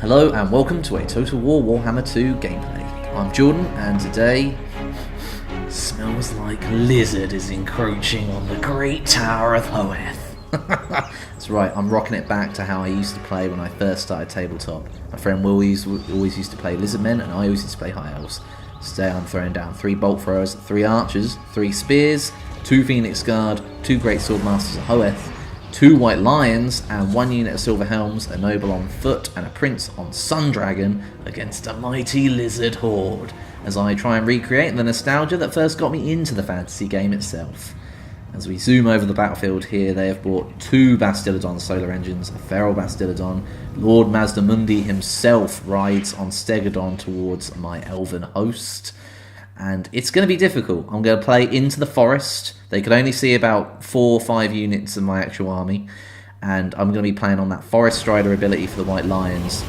Hello and welcome to a Total War Warhammer 2 gameplay. I'm Jordan and today smells like Lizard is encroaching on the great Tower of Hoeth. That's right, I'm rocking it back to how I used to play when I first started tabletop. My friend Will always used to play Lizardmen and I always used to play High Elves. Today I'm throwing down 3 bolt throwers, 3 archers, 3 spears, 2 Phoenix Guard, 2 Great Sword Masters of Hoeth, 2 White Lions, and 1 unit of Silver Helms, a Noble on foot, and a Prince on Sun Dragon against a mighty Lizard horde, as I try and recreate the nostalgia that first got me into the fantasy game itself. As we zoom over the battlefield here, they have brought 2 Bastillodon solar engines, a Feral Bastillodon. Lord Mazdamundi himself rides on Stegodon towards my elven host. And it's going to be difficult. I'm going to play into the forest. They could only see about 4 or 5 units of my actual army. And I'm going to be playing on that Forest Strider ability for the White Lions.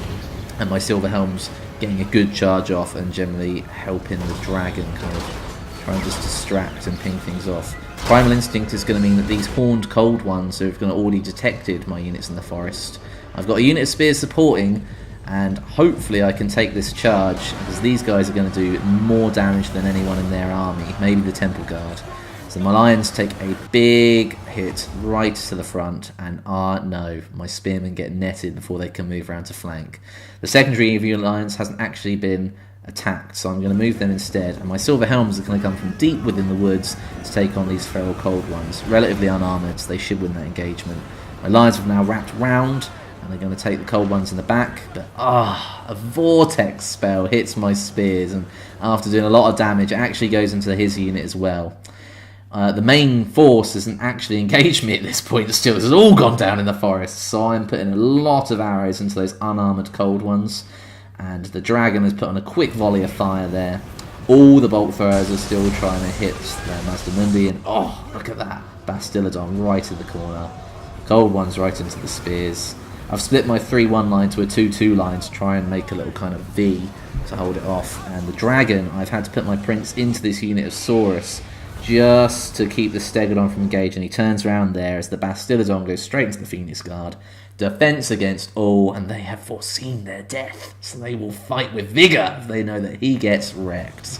And my Silver Helms getting a good charge off and generally helping the dragon kind of try and just distract and ping things off. Primal Instinct is going to mean that these horned cold ones who have already detected my units in the forest. I've got a unit of spears supporting, and hopefully I can take this charge, because these guys are going to do more damage than anyone in their army, maybe the Temple Guard. So my Lions take a big hit right to the front, and no, my Spearmen get netted before they can move around to flank. The secondary EV Lions hasn't actually been attacked, so I'm going to move them instead, and my Silver Helms are going to come from deep within the woods to take on these feral cold ones. Relatively unarmoured, so they should win that engagement. My Lions have now wrapped round, and they're going to take the cold ones in the back, but a Vortex spell hits my spears, and after doing a lot of damage, it actually goes into his unit as well. The main force hasn't actually engaged me at this point still. This has all gone down in the forest, so I'm putting a lot of arrows into those unarmoured cold ones. And the dragon has put on a quick volley of fire there. All the bolt throwers are still trying to hit their Mazdamundi, and look at that Bastillodon right in the corner. Cold ones right into the spears. I've split my 3-1 line to a 2-2 line to try and make a little kind of V to hold it off. And the dragon, I've had to put my prince into this unit of Saurus just to keep the Stegodon from engaging. He turns around there as the Bastillodon goes straight into the Phoenix Guard. Defense against all, and they have foreseen their death, so they will fight with vigor if they know that he gets wrecked.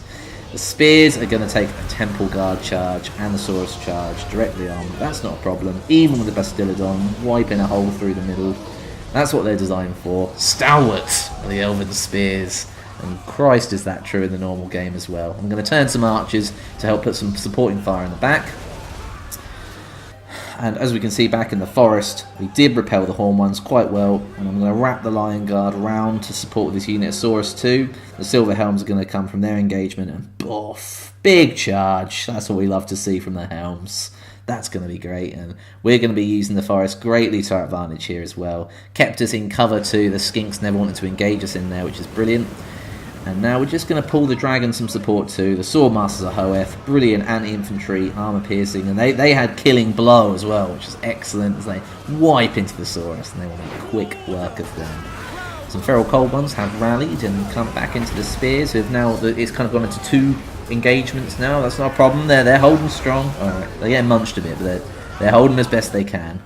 The spears are going to take a Temple Guard charge and the Saurus charge directly on. That's not a problem, even with the Bastillodon wiping a hole through the middle. That's what they're designed for. Stalwart are the Elven spears, and Christ is that true in the normal game as well. I'm going to turn some archers to help put some supporting fire in the back. And as we can see back in the forest, we did repel the horn ones quite well, and I'm going to wrap the Lion Guard around to support this unit of Saurus too. The Silver Helms are going to come from their engagement, and boff, big charge. That's what we love to see from the Helms. That's going to be great, and we're going to be using the forest greatly to our advantage here as well. Kept us in cover too. The Skinks never wanted to engage us in there, which is brilliant. And now we're just going to pull the dragon some support too. The Sword Masters of Hoeth, brilliant anti-infantry, armour piercing, and they had killing blow as well, which is excellent as they wipe into the Saurus, and they will make quick work of them. Some feral cold ones have rallied and come back into the spears, who have now, it's kind of gone into 2 engagements now. That's not a problem. They're holding strong. Alright, they get munched a bit, but they're holding as best they can.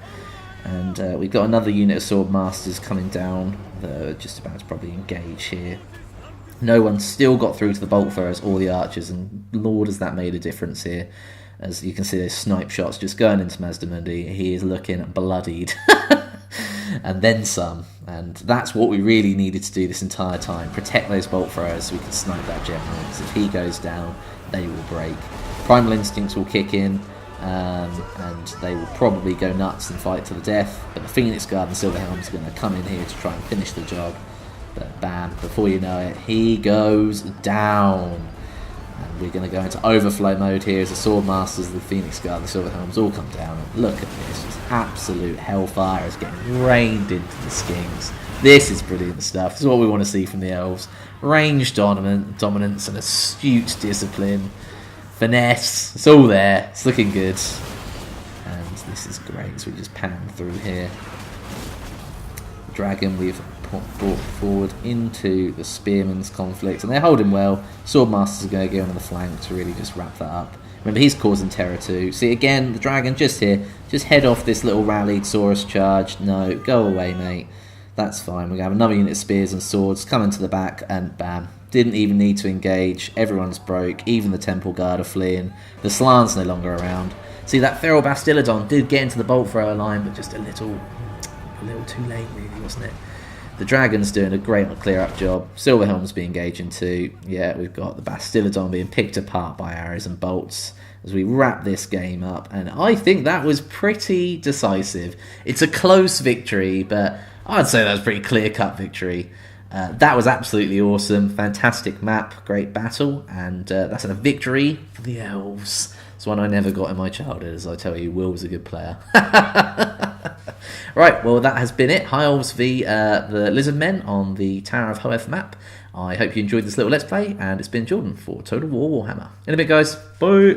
And we've got another unit of Sword Masters coming down. They're just about to probably engage here. No one's still got through to the bolt throwers or the archers, and Lord has that made a difference here. As you can see, those snipe shots just going into Mazdamundi. He is looking bloodied. And then some. And that's what we really needed to do this entire time. Protect those bolt throwers so we can snipe that general. Because if he goes down, they will break. Primal Instincts will kick in, and they will probably go nuts and fight to the death. But the Phoenix Guard and Silver Helms are going to come in here to try and finish the job. But bam, before you know it, he goes down. And we're going to go into overflow mode here as the Sword Masters, the Phoenix Guard, the Silver Helms all come down. And look at this, just absolute hellfire is getting rained into the Skinks. This is brilliant stuff. This is what we want to see from the Elves. Range dominance and astute discipline. Finesse, it's all there. It's looking good. And this is great, so we just pan through here. Dragon, we've brought forward into the Spearman's conflict, and they're holding well. Sword Masters are going to go on the flank to really just wrap that up. Remember, he's causing terror too. See, again, the dragon just here. Just head off this little rallied Saurus charge. No, go away, mate. That's fine. We have another unit of spears and swords coming to the back, and bam. Didn't even need to engage. Everyone's broke. Even the temple guard are fleeing. The Slan's no longer around. See, that feral Bastillodon did get into the bolt thrower line, but just a little too late, really, wasn't it? The Dragon's doing a great clear-up job. Silverhelm's being engaging too. Yeah, we've got the Bastillodon being picked apart by arrows and bolts as we wrap this game up. And I think that was pretty decisive. It's a close victory, but I'd say that was a pretty clear-cut victory. That was absolutely awesome. Fantastic map, great battle, and that's a victory for the Elves. It's one I never got in my childhood, as I tell you. Will was a good player. Right, well, that has been it. High Elves v the Lizardmen on the Tower of Hoeth map. I hope you enjoyed this little Let's Play, and it's been Jordan for Total War Warhammer. In a bit, guys. Bye!